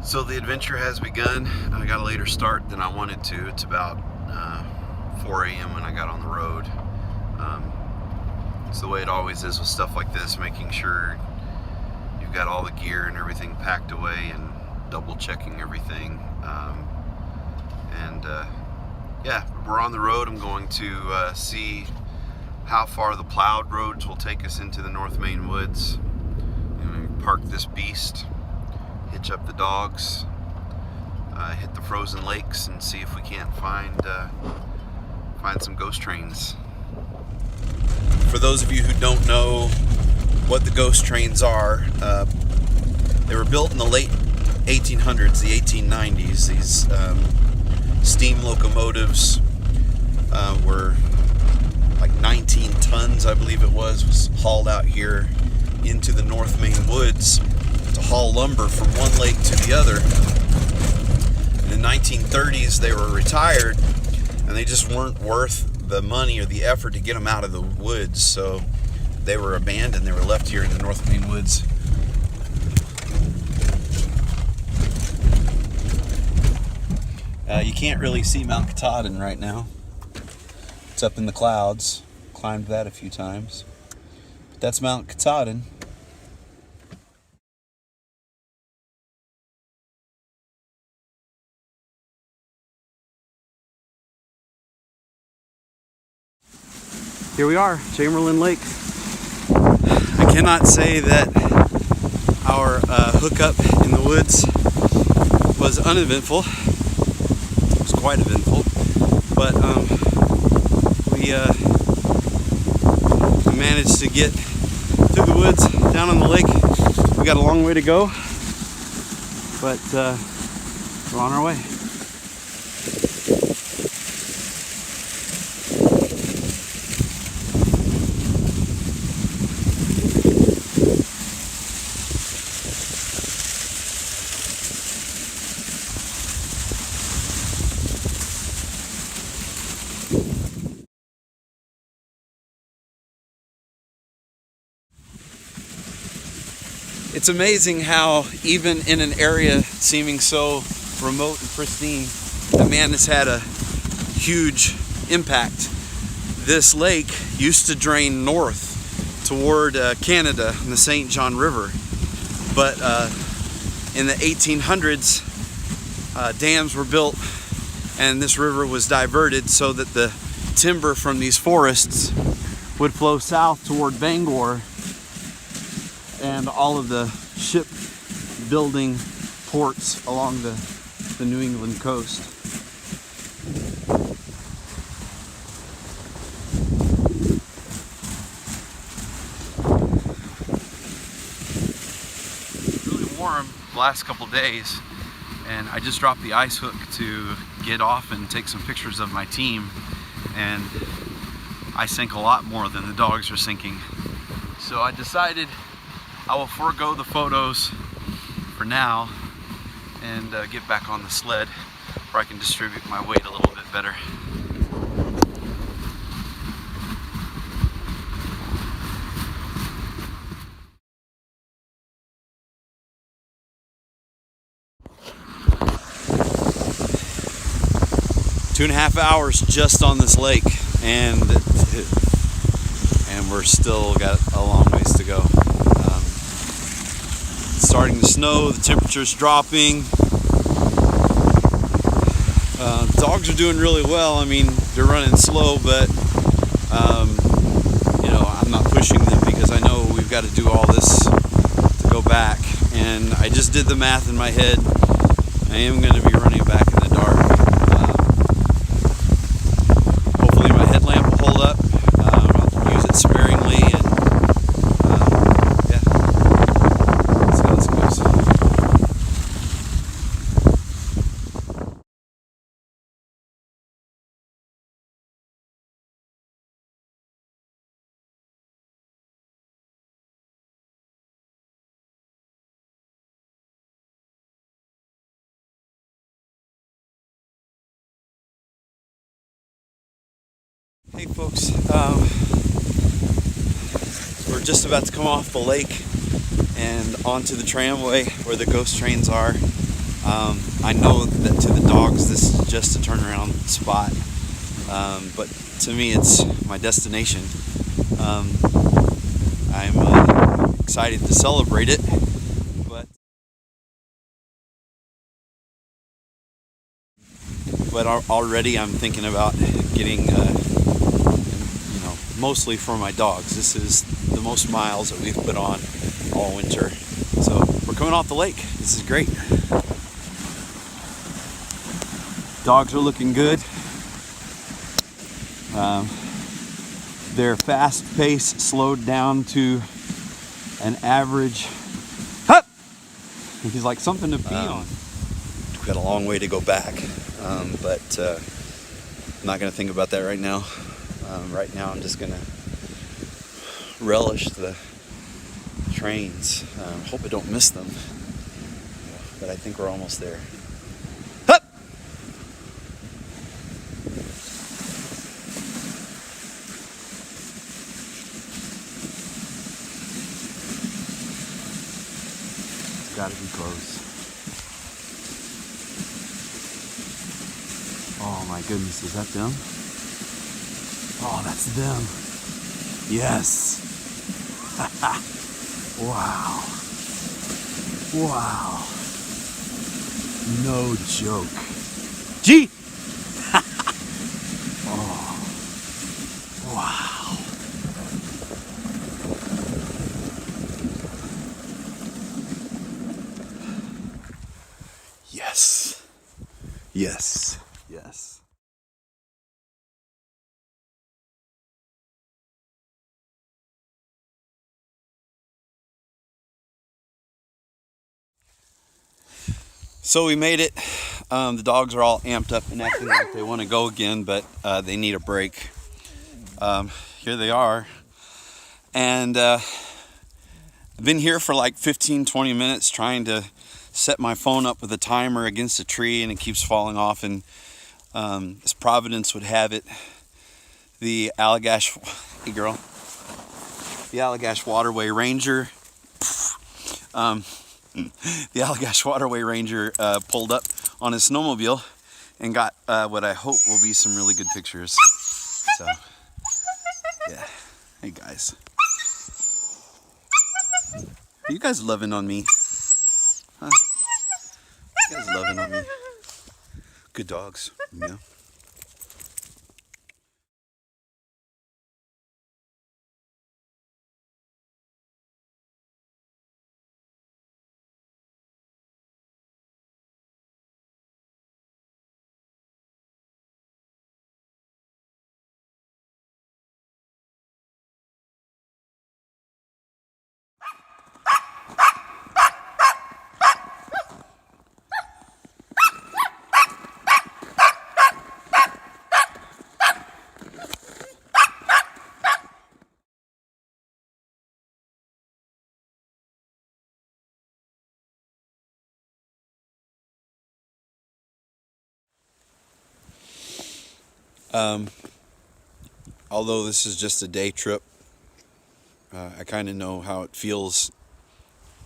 So the adventure has begun. I got a later start than I wanted to. It's about 4 a.m. when I got on the road. It's the way it always is with stuff like this, making sure you've got all the gear and everything packed away and double checking everything. Yeah, we're on the road. I'm going to see how far the plowed roads will take us into the North Maine woods. I'm going to park this beast, hitch up the dogs, hit the frozen lakes, and see if we can't find some ghost trains. For those of you who don't know what the ghost trains are, they were built in the late 1800s, the 1890s. These steam locomotives were like 19 tons, I believe it was hauled out here into the North Maine woods to haul lumber from one lake to the other. In the 1930s, they were retired, and they just weren't worth the money or the effort to get them out of the woods, so they were abandoned. They were left here in the North Maine woods. You can't really see Mount Katahdin right now. It's up in the clouds. Climbed that a few times. But that's Mount Katahdin. Here we are, Chamberlain Lake. I cannot say that our hookup in the woods was uneventful. It was quite eventful, but we managed to get through the woods down on the lake. We got a long way to go, but we're on our way. It's amazing how even in an area seeming so remote and pristine, that man has had a huge impact. This lake used to drain north toward Canada in the St. John River, but in the 1800s dams were built and this river was diverted so that the timber from these forests would flow south toward Bangor and all of the shipbuilding ports along the New England coast. It's really warm the last couple days, and I just dropped the ice hook to get off and take some pictures of my team, and I sink a lot more than the dogs are sinking. So I decided I will forego the photos for now and get back on the sled where I can distribute my weight a little bit better. Two and a half hours just on this lake, and we're still got a long ways to go. It's starting to snow, the temperature's dropping. Dogs are doing really well. I mean, they're running slow, but you know, I'm not pushing them because I know we've got to do all this to go back. And I just did the math in my head. I am going to be running back in the dark. Hopefully my headlamp will hold up. I'll use it sparingly, and yeah, let's see how this goes. Hey folks, we're just about to come off the lake and onto the tramway where the ghost trains are. I know that to the dogs this is just a turnaround spot, but to me it's my destination. I'm excited to celebrate it, but already I'm thinking about getting, mostly for my dogs. This is the most miles that we've put on all winter. So we're coming off the lake. This is great. Dogs are looking good. Their fast pace slowed down to an average. Hup! He's like something to pee on. We've got a long way to go back, but I'm not going to think about that right now. Right now I'm just going to relish the trains. Hope I don't miss them, but I think we're almost there. Hup! It's got to be close. Oh my goodness, is that them? Oh, that's them. Yes. Wow. Wow. No joke. Gee. Oh. Wow. Yes. Yes. Yes. So we made it. The dogs are all amped up and acting like they want to go again, but they need a break. Here they are. And I've been here for like 15-20 minutes trying to set my phone up with a timer against a tree, and it keeps falling off. And as Providence would have it, the Allagash, hey girl, the Allagash Waterway Ranger, the Allagash Waterway Ranger pulled up on his snowmobile and got what I hope will be some really good pictures. So, yeah. Hey guys. Are you guys loving on me? Huh? You guys loving on me? Good dogs, yeah. Although this is just a day trip, I kind of know how it feels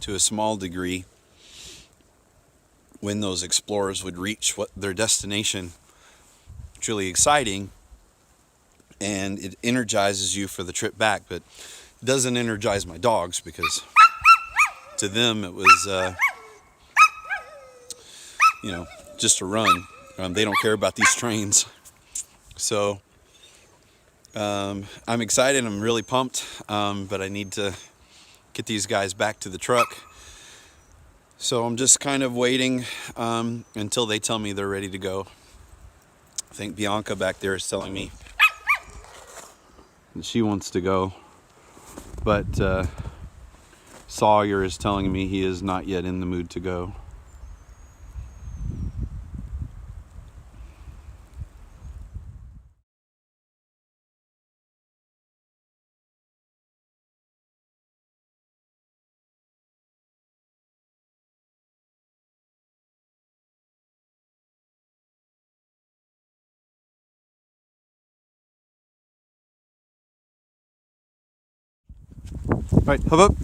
to a small degree when those explorers would reach what their destination. It's really exciting, and it energizes you for the trip back, but it doesn't energize my dogs because to them it was, just a run. They don't care about these trains. So I'm excited. I'm really pumped, but I need to get these guys back to the truck. So I'm just kind of waiting until they tell me they're ready to go. I think Bianca back there is telling me that she wants to go, but Sawyer is telling me he is not yet in the mood to go. Right, hop up.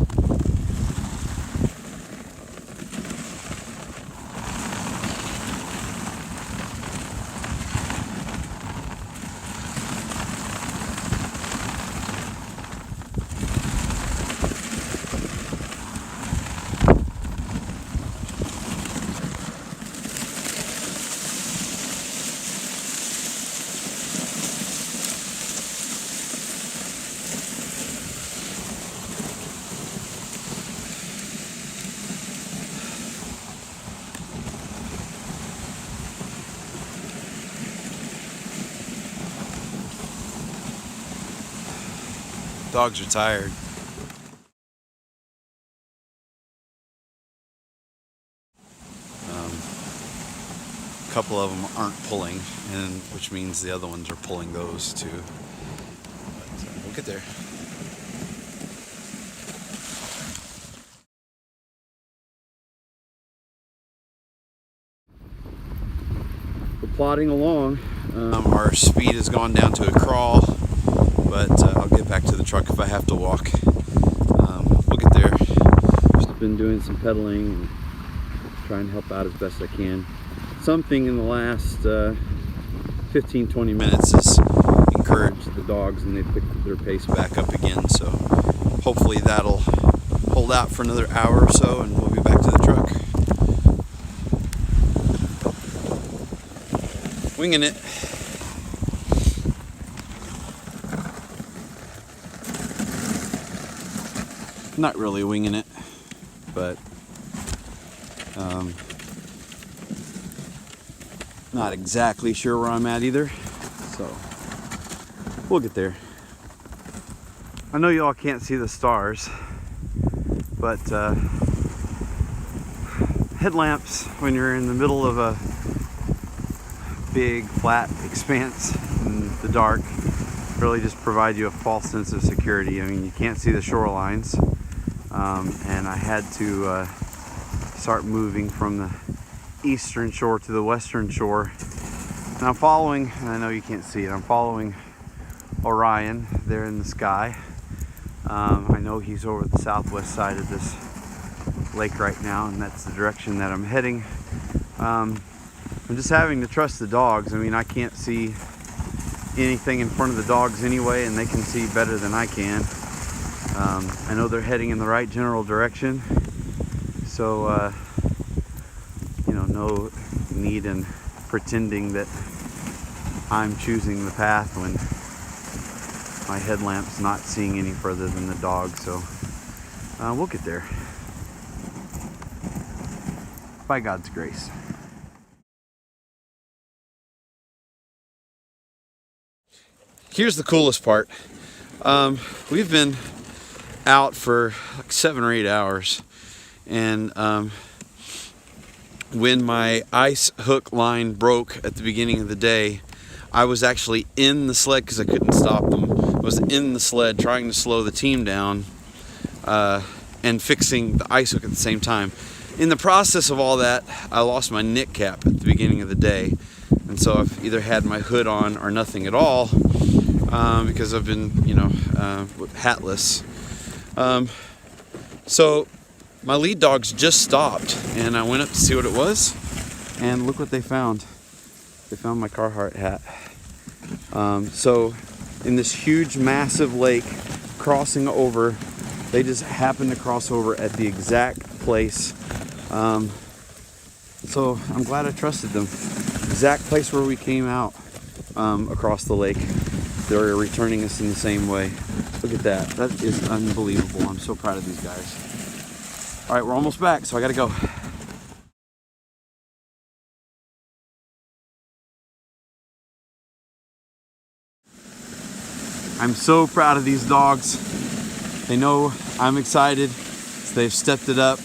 Dogs are tired. A couple of them aren't pulling, and which means the other ones are pulling those too. But we'll get there. We're plodding along. Our speed has gone down to a crawl, but I'll get back to the truck if I have to walk. We'll get there. Just been doing some pedaling and trying to help out as best I can. Something in the last 15-20 minutes has encouraged the dogs, and they've picked their pace back up again. So hopefully that'll hold out for another hour or so, and we'll be back to the truck. Winging it. Not really winging it, but not exactly sure where I'm at either, so we'll get there. I know y'all can't see the stars, but headlamps when you're in the middle of a big flat expanse in the dark really just provide you a false sense of security. I mean, you can't see the shorelines, and I had to start moving from the eastern shore to the western shore. And I'm following, and I know you can't see it, I'm following Orion there in the sky. I know he's over the southwest side of this lake right now, and that's the direction that I'm heading. I'm just having to trust the dogs. I mean, I can't see anything in front of the dogs anyway, and they can see better than I can. I know they're heading in the right general direction, so you know, no need in pretending that I'm choosing the path when my headlamp's not seeing any further than the dog. So we'll get there by God's grace. Here's the coolest part. We've been out for like 7 or 8 hours, and when my ice hook line broke at the beginning of the day, I was actually in the sled because I couldn't stop them. I was in the sled trying to slow the team down and fixing the ice hook at the same time. In the process of all that, I lost my knit cap at the beginning of the day, and so I've either had my hood on or nothing at all, because I've been, you know, hatless. So my lead dogs just stopped, and I went up to see what it was, and look what they found. They found my Carhartt hat. So in this huge, massive lake, crossing over, they just happened to cross over at the exact place. So I'm glad I trusted them. Exact place where we came out, across the lake. They're returning us in the same way. Look at that. That is unbelievable. I'm so proud of these guys. All right, we're almost back, so I gotta go. I'm so proud of these dogs. They know I'm excited, so they've stepped it up.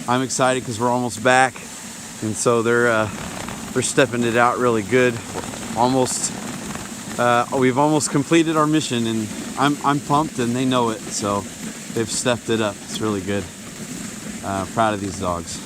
I'm excited because we're almost back, and so they're stepping it out really good. We've almost completed our mission, and I'm pumped, and they know it, so they've stepped it up. It's really good. Proud of these dogs.